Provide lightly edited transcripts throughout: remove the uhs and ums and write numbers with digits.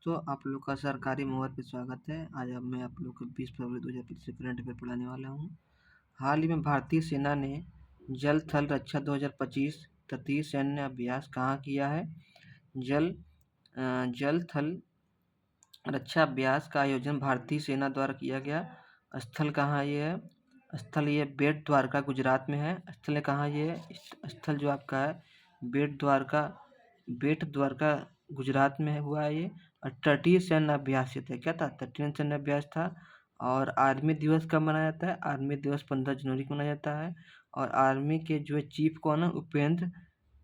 दोस्तों, आप लोग का सरकारी मोबाइल पे स्वागत है। आज अब मैं आप लोग को 20 फरवरी 2025 करंट अफेयर पढ़ाने वाला हूँ। हाल ही में भारतीय सेना ने जल थल रक्षा 2025 तटीय सैन्य अभ्यास कहाँ किया है? जल थल रक्षा अभ्यास का आयोजन भारतीय सेना द्वारा किया गया। स्थल कहाँ ये है? स्थल ये बेट द्वारका गुजरात में है। स्थल कहाँ ये है? स्थल जो आपका है बेट द्वारका गुजरात में हुआ है ये। और तटीय सैन्य अभ्यास ये था, क्या था? तटीय सैन्य अभ्यास था। और आर्मी दिवस कब मनाया जाता है? आर्मी दिवस 15 जनवरी को मनाया जाता है। और आर्मी के जो चीफ कौन है? उपेंद्र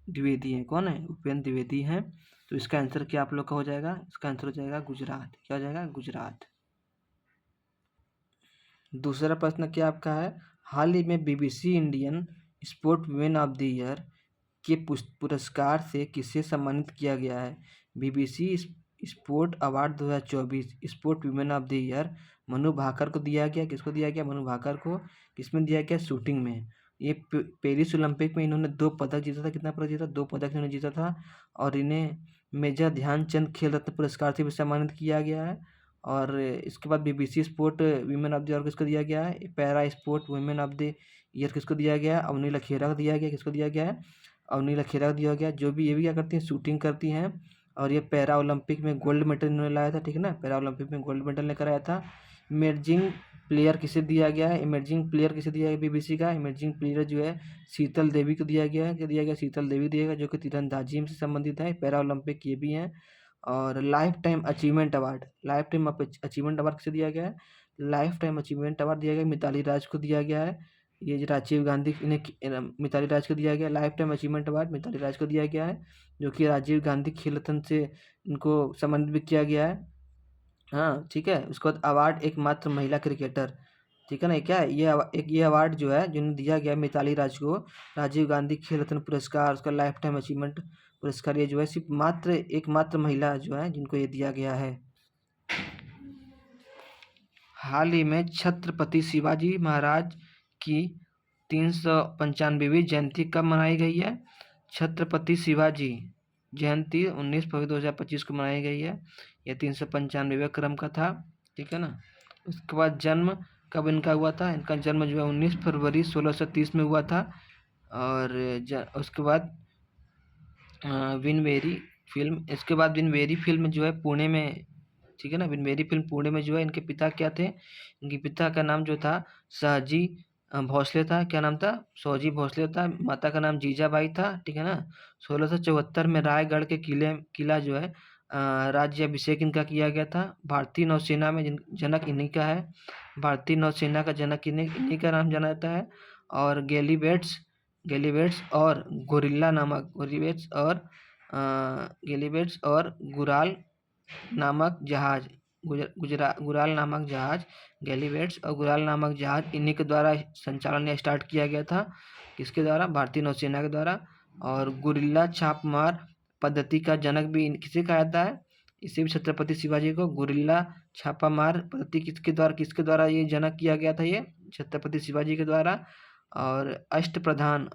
द्विवेदी है। कौन है? उपेंद्र द्विवेदी हैं। तो इसका आंसर क्या आप लोग का हो जाएगा? इसका आंसर हो जाएगा गुजरात। क्या हो जाएगा? गुजरात। दूसरा प्रश्न क्या आपका है? हाल ही में BBC Indian sport women of the year के पुरस्कार से किसे सम्मानित किया गया है? BBC sport award 2024 sport women of the year Manu Bhaker को दिया गया। किसको दिया गया? मनु भाकर को। किसमें दिया गया? शूटिंग में। ये पेरिस ओलंपिक में इन्होंने 2 पदक जीता था। कितना पदक जीता? 2 पदक इन्होंने जीता था। और इन्हें मेजर ध्यानचंद खेल रत्न पुरस्कार से भी सम्मानित किया गया है। और इसके बाद BBC sport women of the year किसको दिया गया है? Para sport women of the year किसको दिया गया है? अवनी लखेरा को दिया गया। किसको दिया गया है? अवनी लखेरा को दिया गया। जो भी ये भी क्या करती हैं? शूटिंग करती हैं। और ये पैरा ओलंपिक में गोल्ड मेडल इन्होंने लाया था, ठीक है ना? पैरा ओलंपिक में गोल्ड मेडल लेकर आया था। इमर्जिंग प्लेयर किसे दिया गया है? इमर्जिंग प्लेयर किसे दिया गया? बीबीसी का इमर्जिंग प्लेयर जो है शीतल देवी को दिया गया है। क्या दिया गया? शीतल देवी दिया गया, जो कि तीरंदाजी से संबंधित है। पैरा ओलंपिक ये भी हैं। और लाइफ टाइम अचीवमेंट अवार्ड किसे दिया गया है? लाइफ टाइम अचीवमेंट अवार्ड दिया गया मिताली राज को दिया गया है। ये जो राजीव गांधी इन्हें मिताली राज को दिया गया life time achievement award Mithali Raj को दिया गया है, जो कि राजीव गांधी खेल रत्न से इनको सम्मानित भी किया गया है। हाँ, ठीक है। उसके बाद अवार्ड एकमात्र महिला क्रिकेटर, ठीक है ना? क्या है ये अवार्ड जो है जिन्हें दिया गया मिताली राज को, राजीव गांधी खेल रत्न पुरस्कार, उसका लाइफ टाइम अचीवमेंट पुरस्कार, ये जो है सिर्फ एकमात्र महिला जो है जिनको ये दिया गया है। हाल ही में छत्रपति शिवाजी महाराज की 395वीं जयंती कब मनाई गई है? छत्रपति शिवाजी जयंती 19 फरवरी 2025 को मनाई गई है। यह 395वें क्रम का था, ठीक है ना? उसके बाद जन्म कब इनका हुआ था? इनका जन्म जो है 19 फरवरी 1630 में हुआ था। और उसके बाद विनवेरी फिल्म जो है पुणे में, ठीक है ना? विनवेरी फिल्म पुणे में जो है, इनके पिता क्या थे? इनके पिता का नाम जो था शाहजी भोसले था। क्या नाम था? शाहजी भोसले था। माता का नाम जीजाबाई था, ठीक है ना? 1674 में रायगढ़ के किला जो है राज्याभिषेक इनका किया गया था। भारतीय नौसेना में जनक इन्हीं का है। भारतीय नौसेना का जनक इन्हीं का नाम जाना जाता है। और गैलीवेट्स और गुराल नामक जहाज गुराल नामक जहाज गैलीवेट्स और गुराल नामक जहाज इन्हीं के द्वारा संचालन स्टार्ट किया गया था। किसके द्वारा? भारतीय नौसेना के द्वारा। और गुरिल्ला छापमार पद्धति का जनक भी किसे कहा जाता है? इसे भी छत्रपति शिवाजी को गुरिल्ला छापामार पद्धति किसके द्वारा ये जनक किया गया था? ये छत्रपति शिवाजी के द्वारा। और अष्टप्रधान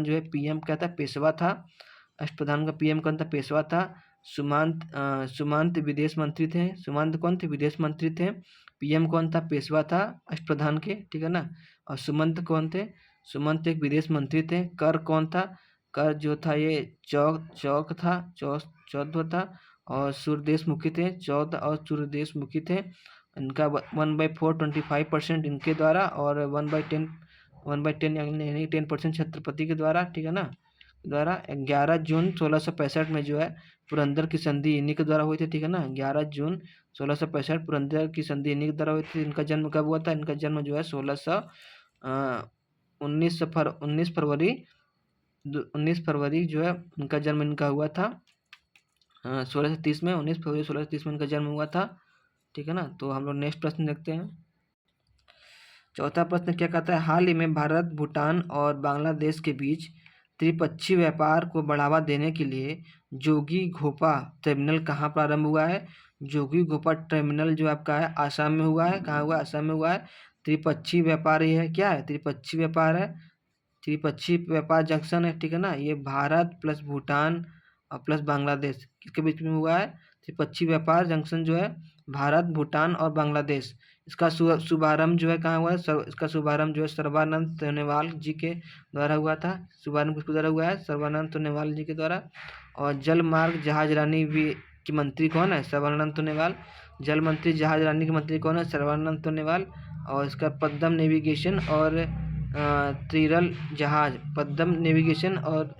जो है पीएम क्या था? पेशवा था। अष्टप्रधान का पीएम कौन था? पेशवा था। सुमंत विदेश मंत्री थे। सुमंत कौन थे? विदेश मंत्री थे। पीएम कौन था? पेशवा था अष्टप्रधान के, ठीक है ना? और सुमंत कौन थे? सुमंत एक विदेश मंत्री थे। कर कौन था? कर जो था ये चौथ था। और सूर्यदेशमुखी थे। चौथ और सूर्यदेशमुखी थे। इनका 1/4 25% इनके द्वारा, और 1/10 यानी 10% छत्रपति के द्वारा, ठीक है ना? द्वारा 11 जून 1665 में जो है पुरंदर की संधि इन्हीं के द्वारा हुई थी, ठीक है ना? 11 जून 1665 पुरंदर की संधि इन्हीं के द्वारा हुई थी। इनका जन्म कब हुआ था? इनका जन्म जो है 19 फरवरी जो है इनका जन्म इनका हुआ था 1630 में। 19 फरवरी 1630 में इनका जन्म हुआ था, ठीक है ना? तो हम लोग नेक्स्ट प्रश्न देखते हैं। चौथा प्रश्न क्या कहता है? हाल ही में भारत, भूटान और बांग्लादेश के बीच त्रिपक्षीय व्यापार को बढ़ावा देने के लिए जोगी घोपा टर्मिनल कहाँ प्रारंभ हुआ है? जोगी घोपा टर्मिनल जो आपका है आसाम में हुआ है। कहाँ हुआ? आसाम में हुआ है। त्रिपक्षीय व्यापार ये है, क्या है? त्रिपक्षीय व्यापार है। त्रिपक्षीय व्यापार जंक्शन है, ठीक है ना? ये भारत प्लस भूटान और प्लस बांग्लादेश किसके बीच में हुआ है? त्रिपक्षीय व्यापार जंक्शन जो है भारत, भूटान और बांग्लादेश। इसका शुभारंभ जो है कहाँ हुआ है? इसका शुभारंभ जो है सर्बानंद सोनोवाल जी के द्वारा हुआ था। शुभारंभ किसके द्वारा हुआ है? सर्बानंद सोनोवाल जी के द्वारा। और जल मार्ग जहाज रानी की मंत्री कौन है? सर्बानंद सोनोवाल। जल मंत्री जहाज रानी के मंत्री कौन है? सर्बानंद सोनोवाल। और इसका पद्दम नेविगेशन और तीरल जहाज, पद्दम नेविगेशन और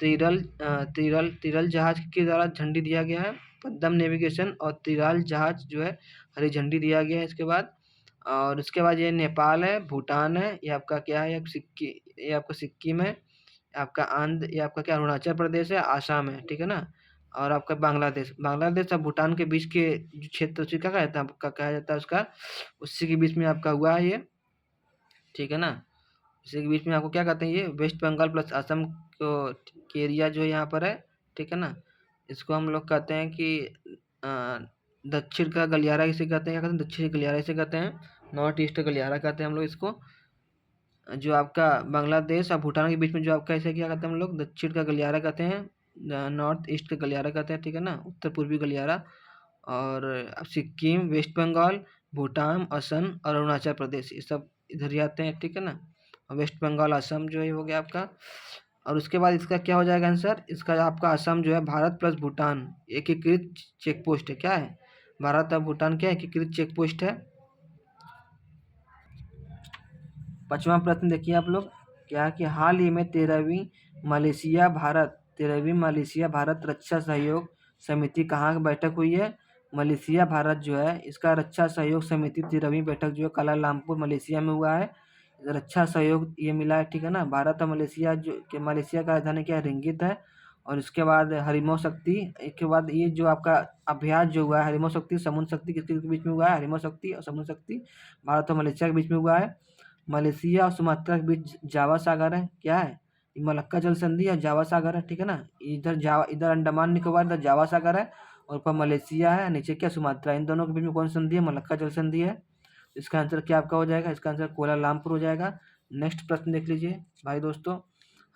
तीरल जहाज के द्वारा झंडी दिया गया है। पद्दम नेविगेशन और तीरल जहाज जो है हरी झंडी दिया गया है इसके बाद। और उसके बाद ये नेपाल है, भूटान है, ये आपका क्या है? ये आपका सिक्किम है, आपका आंध्र, ये आपका क्या अरुणाचल प्रदेश है, आसाम है, ठीक है ना। और आपका बांग्लादेश और भूटान के बीच के जो क्षेत्र उसी का कहा जाता है उसका, उसी के बीच में आपका हुआ है ये, ठीक है ना। इसी के बीच में आपको क्या कहते हैं? ये वेस्ट बंगाल प्लस असम को के एरिया जो यहाँ पर है, ठीक है ना। इसको हम लोग कहते हैं कि दक्षिण का गलियारा इसे कहते हैं। क्या कहते हैं? दक्षिणी गलियारा इसे कहते हैं, नॉर्थ ईस्ट गलियारा कहते हैं हम लोग इसको। जो आपका बांग्लादेश और भूटान के बीच में जो आपका इसे क्या कहते हैं हम लोग? दक्षिण का गलियारा कहते हैं, नॉर्थ ईस्ट का गलियारा कहते हैं, ठीक है ना, उत्तर पूर्वी गलियारा। और सिक्किम, वेस्ट बंगाल, भूटान, असम और अरुणाचल प्रदेश ये सब इधर ही आते हैं, ठीक है ना। और वेस्ट बंगाल असम जो है हो गया आपका। और उसके बाद इसका क्या हो जाएगा आंसर? इसका आपका असम जो है भारत प्लस भूटान एकीकृत चेक पोस्ट है। क्या है? भारत और भूटान क्या एकीकृत चेक पोस्ट है। 5वां प्रश्न देखिए आप लोग, क्या कि हाल ही में 13वीं मलेशिया भारत रक्षा सहयोग समिति कहाँ की बैठक हुई है? मलेशिया भारत जो है इसका रक्षा सहयोग समिति 13वीं बैठक जो है कुआलालंपुर मलेशिया में हुआ है। रक्षा सहयोग ये मिला है, ठीक है ना। भारत और मलेशिया का राजधानी क्या है? रिंगित है। और इसके बाद हरिमो शक्ति, इसके बाद ये जो आपका अभ्यास जो हुआ है हरिमो शक्ति समुद्र शक्ति किसके बीच में हुआ है? हरिमो शक्ति और समुद्र शक्ति भारत और मलेशिया के बीच में हुआ है। मलेशिया और सुमात्रा के बीच जावा सागर है। क्या है? मलक्का जल संधि और जावा सागर है, ठीक है ना। इधर अंडमान निकोबार, इधर जावा सागर है और ऊपर मलेशिया है, नीचे क्या? सुमात्रा। इन दोनों के बीच में कौन संधि है? मलक्का जल संधि है। इसका आंसर क्या आपका हो जाएगा? इसका आंसर कुआलालंपुर हो जाएगा। नेक्स्ट प्रश्न देख लीजिए भाई दोस्तों,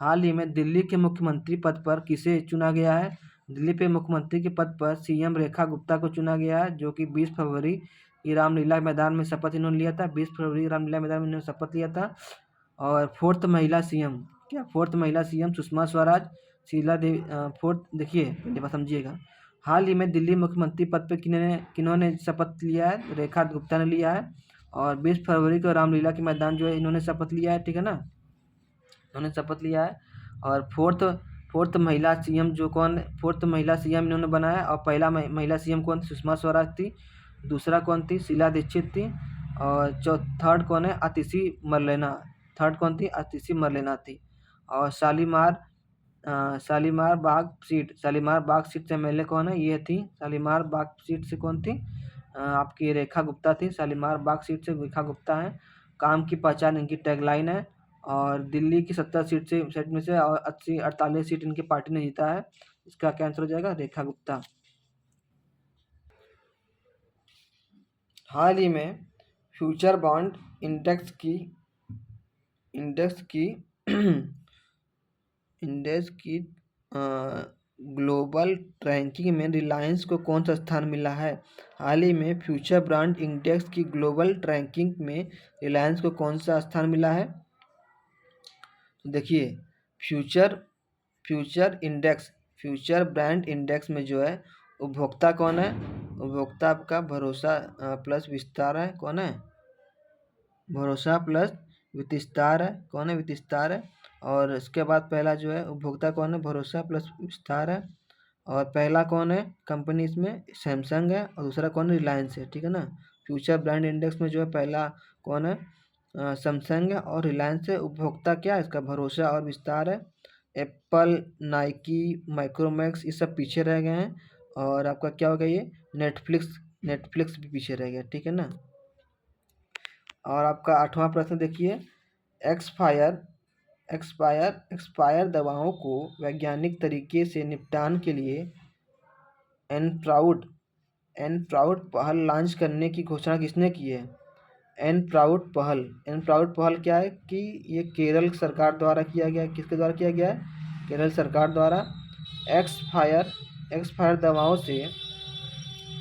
हाल ही में दिल्ली के मुख्यमंत्री पद पर किसे चुना गया है? दिल्ली पे मुख्यमंत्री के पद पर सीएम रेखा गुप्ता को चुना गया है, जो कि 20 फरवरी की रामलीला मैदान में शपथ इन्होंने लिया था। 20 फरवरी रामलीला मैदान में इन्होंने शपथ लिया था। और फोर्थ महिला सीएम, क्या फोर्थ महिला सीएम सुषमा स्वराज, शीला देवी फोर्थ। देखिए पहले बात समझिएगा, हाल ही में दिल्ली मुख्यमंत्री पद पर किन्होंने शपथ लिया है? रेखा गुप्ता ने लिया है। और 20 फरवरी को रामलीला के मैदान जो है इन्होंने शपथ लिया है, ठीक है ना, इन्होंने शपथ लिया है। और फोर्थ महिला सीएम जो कौन? फोर्थ महिला सीएम इन्होंने बनाया। और पहला महिला सीएम कौन थी? सुषमा स्वराज थी। दूसरा कौन थी? शीला दीक्षित थी। और थर्ड कौन है? आतिशी मरलेना। थर्ड कौन थी? आतिशी मरलेना थी। और शालीमार बाग सीट से एमएलए कौन है? ये थी शालीमार बाग सीट से कौन थी? आपकी रेखा गुप्ता थी। शालीमार बाग सीट से रेखा गुप्ता है। काम की पहचान इनकी टैगलाइन है। और दिल्ली की 70 सीट में से और 48 सीट इनकी पार्टी ने जीता है। इसका क्या आंसर हो जाएगा? रेखा गुप्ता। हाल ही में फ्यूचर बॉन्ड इंडेक्स की ग्लोबल रैंकिंग में रिलायंस को कौन सा स्थान मिला है? हाल ही में फ्यूचर बॉन्ड इंडेक्स की ग्लोबल रैंकिंग में रिलायंस को कौन सा स्थान मिला है? तो देखिए फ्यूचर ब्रांड इंडेक्स में जो है उपभोक्ता कौन है? उपभोक्ता आपका भरोसा प्लस विस्तार है। कौन है? भरोसा प्लस विस्तार है। कौन है? विस्तार है। और इसके बाद पहला जो है उपभोक्ता कौन है? भरोसा प्लस विस्तार है। और पहला कौन है कंपनी इसमें? सैमसंग है। और दूसरा कौन है? रिलायंस है, ठीक है ना। फ्यूचर ब्रांड इंडेक्स में जो है पहला कौन है? सैमसंग है और रिलायंस है। उपभोक्ता क्या है इसका? भरोसा और विस्तार है। एप्पल, नाइकी, माइक्रोमैक्स ये सब पीछे रह गए हैं। और आपका क्या हो गया? ये नेटफ्लिक्स भी पीछे रह गया, ठीक है ना। और आपका 8वां प्रश्न देखिए, एक्सपायर दवाओं को वैज्ञानिक तरीके से निपटान के लिए एनप्राउड पहल लॉन्च करने की घोषणा किसने की है? एनप्राउड पहल क्या है कि ये केरल सरकार द्वारा किया गया है। किसके द्वारा किया गया है? केरल सरकार द्वारा। एक्सपायर एक्सपायर दवाओं से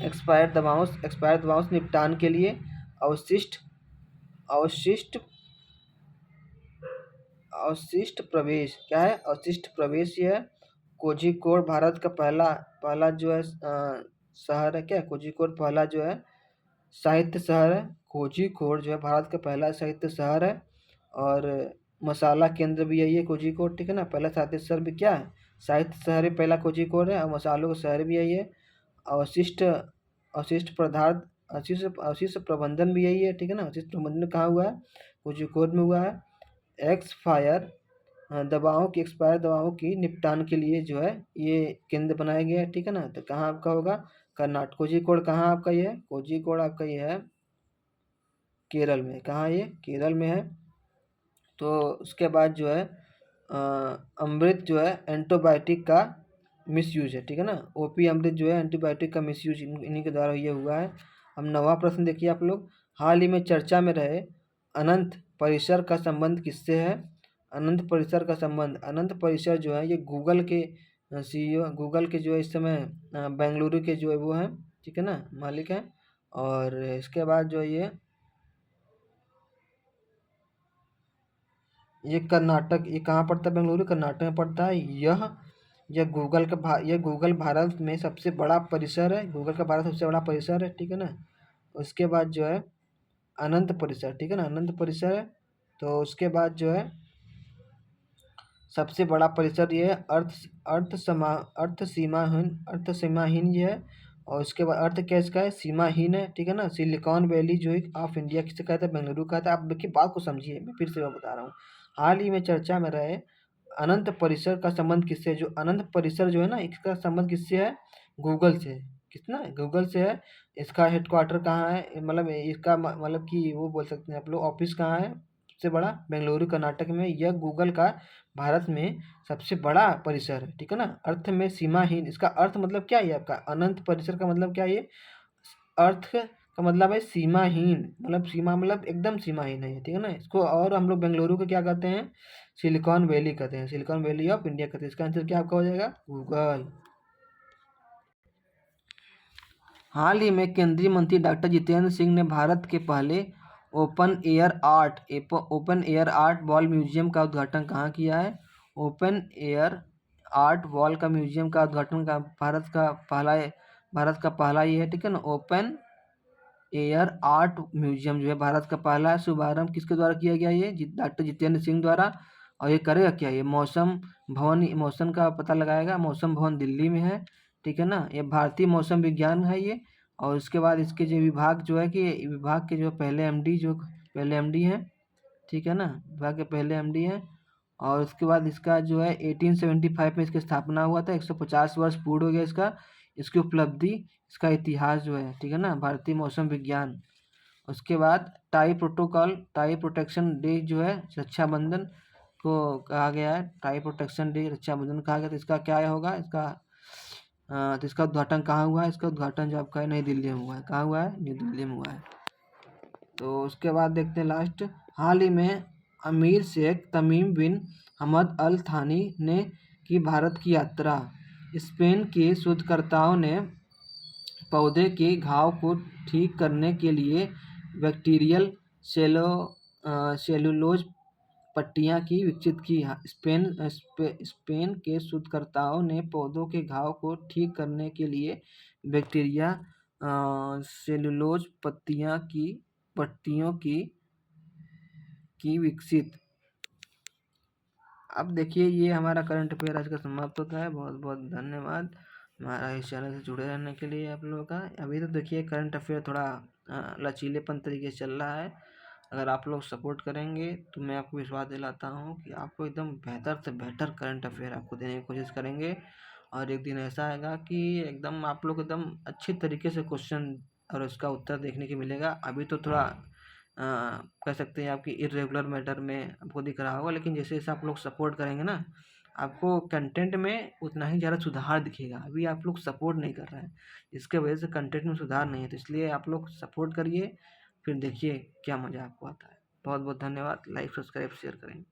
एक्सपायर दवाओं से निपटान के लिए अवशिष्ट अवशिष्ट अवशिष्ट प्रवेश क्या है? अवशिष्ट प्रवेश ये है। कोझिकोड भारत का पहला पहला जो है शहर है क्या? कोझिकोड पहला जो है साहित्य शहर है। कोझिकोड जो है भारत का पहला साहित्य शहर है और मसाला केंद्र भी यही है कोझिकोड, ठीक है ना। पहला साहित्य शहर भी क्या है? साहित्य शहर भी पहला कोझिकोड है और मसालों का शहर भी यही है। अवशिष्ट अवशिष्ट पदार्थ अवशिष्ट अवशिष्ट प्रबंधन भी यही है, ठीक है ना। अवशिष्ट प्रबंधन कहाँ हुआ है? कोझिकोड में हुआ है। एक्सपायर एक्सपायर दवाओं की निपटान के लिए जो है ये केंद्र बनाया गया है, ठीक है ना। तो कहाँ आपका होगा? कर्नाटक। कोझिकोड कहाँ आपका ये है? कोझिकोड आपका ये है केरल में। कहाँ ये? केरल में है। तो उसके बाद जो है अमृत जो है एंटीबायोटिक का मिसयूज है, ठीक है ना। ओपी अमृत जो है एंटीबायोटिक का मिसयूज इन्हीं के द्वारा ये हुआ है। अब नवा प्रश्न देखिए आप लोग। हाल ही में चर्चा में रहे अनंत परिसर का संबंध किससे है? अनंत परिसर का संबंध, अनंत परिसर जो है ये गूगल के सीईओ, गूगल के जो है इस समय बेंगलुरु के जो है वो हैं, ठीक है ना, मालिक हैं। और इसके बाद जो ये कर्नाटक, ये कहाँ पड़ता है? बेंगलुरु कर्नाटक में पड़ता है। यह गूगल भारत में सबसे बड़ा परिसर है। गूगल का भारत सबसे बड़ा परिसर है, ठीक है ना। उसके बाद जो है अनंत परिसर, ठीक है ना, अनंत परिसर है। तो उसके बाद जो है सबसे बड़ा परिसर ये है अर्थ सीमाहीन ये है। और उसके बाद अर्थ क्या इसका है? सीमाहीन है, ठीक है ना। सिलिकॉन वैली जो है ऑफ इंडिया किसे कहता है? बेंगलुरु कहता है। आप देखिए बात को समझिए, मैं फिर से मैं बता रहा हूँ। हाल ही में चर्चा में रहे अनंत परिसर का संबंध किससे? जो अनंत परिसर जो है ना इसका संबंध किससे है? गूगल से। कितना है? गूगल से है। इसका हेडक्वार्टर कहाँ है? मतलब इसका मतलब कि वो बोल सकते हैं आप लोग ऑफिस कहाँ है सबसे बड़ा? बेंगलुरु कर्नाटक में। यह गूगल का भारत में सबसे बड़ा परिसर है, ठीक है ना। अर्थ में सीमाहीन, इसका अर्थ मतलब क्या है आपका? अनंत परिसर का मतलब क्या है ये? अर्थ का मतलब है सीमाहीन, मतलब सीमा मतलब एकदम सीमाहीन है ये, ठीक है ना। इसको और हम लोग बेंगलुरु को क्या कहते हैं? सिलिकॉन वैली कहते हैं, सिलिकॉन वैली ऑफ इंडिया कहते हैं। इसका आंसर क्या आपका हो जाएगा? गूगल। हाल ही में केंद्रीय मंत्री डॉक्टर जितेंद्र सिंह ने भारत के पहले open air art wall museum का उद्घाटन कहाँ किया है? ओपन एयर आर्ट वॉल का म्यूजियम का उद्घाटन का भारत का पहला ये है, ठीक है ना। ओपन एयर आर्ट म्यूजियम जो है भारत का पहला शुभारंभ किसके द्वारा किया गया? ये डॉक्टर जितेंद्र सिंह द्वारा। और ये करेगा क्या? ये मौसम का पता लगाएगा। मौसम भवन दिल्ली में है, ठीक है ना। ये भारतीय मौसम विज्ञान है ये। और उसके बाद इसके जो विभाग जो है कि विभाग के जो पहले एमडी हैं, ठीक है ना, विभाग के पहले एमडी हैं। और उसके बाद इसका जो है 1875 में इसकी स्थापना हुआ था। 150 वर्ष पूर्ण हो गया इसका, इसकी उपलब्धि, इसका इतिहास जो है, ठीक है ना, भारतीय मौसम विज्ञान। उसके बाद टाई प्रोटेक्शन डे जो है रक्षाबंधन को कहा गया है। टाई प्रोटेक्शन डे रक्षाबंधन कहा गया। तो इसका क्या होगा? तो इसका उद्घाटन कहाँ हुआ है? इसका उद्घाटन जो आपका है नई दिल्ली में हुआ है। कहाँ हुआ है? नई दिल्ली में हुआ है। तो उसके बाद देखते हैं लास्ट। हाल ही में अमीर शेख तमीम बिन हमद अल थानी ने की भारत की यात्रा। स्पेन के शोधकर्ताओं ने पौधे के घाव को ठीक करने के लिए बैक्टीरियल सेलुलोज पट्टियाँ की विकसित की। स्पेन के शोधकर्ताओं ने पौधों के घाव को ठीक करने के लिए बैक्टीरिया सेलुलोज पट्टियों की विकसित। अब देखिए ये हमारा करंट अफेयर आज का समाप्त होता है। बहुत बहुत धन्यवाद हमारा इस चैनल से जुड़े रहने के लिए आप लोगों का। अभी तो देखिए करंट अफेयर थोड़ा लचीलेपन तरीके से चल रहा है। अगर आप लोग सपोर्ट करेंगे तो मैं आपको विश्वास दिलाता हूँ कि आपको एकदम बेहतर से बेहतर करंट अफेयर आपको देने की कोशिश करेंगे। और एक दिन ऐसा आएगा कि एकदम आप लोग एकदम अच्छी तरीके से क्वेश्चन और उसका उत्तर देखने को मिलेगा। अभी तो थोड़ा कह सकते हैं आपकी इर्रेगुलर मैटर में आपको दिख रहा होगा, लेकिन जैसे जैसे आप लोग सपोर्ट करेंगे ना आपको कंटेंट में उतना ही ज़्यादा सुधार दिखेगा। अभी आप लोग सपोर्ट नहीं कर रहे हैं, इसके वजह से कंटेंट में सुधार नहीं है। तो इसलिए आप लोग सपोर्ट करिए, फिर देखिए क्या मज़ा आपको आता है। बहुत बहुत धन्यवाद। लाइक सब्सक्राइब शेयर करें।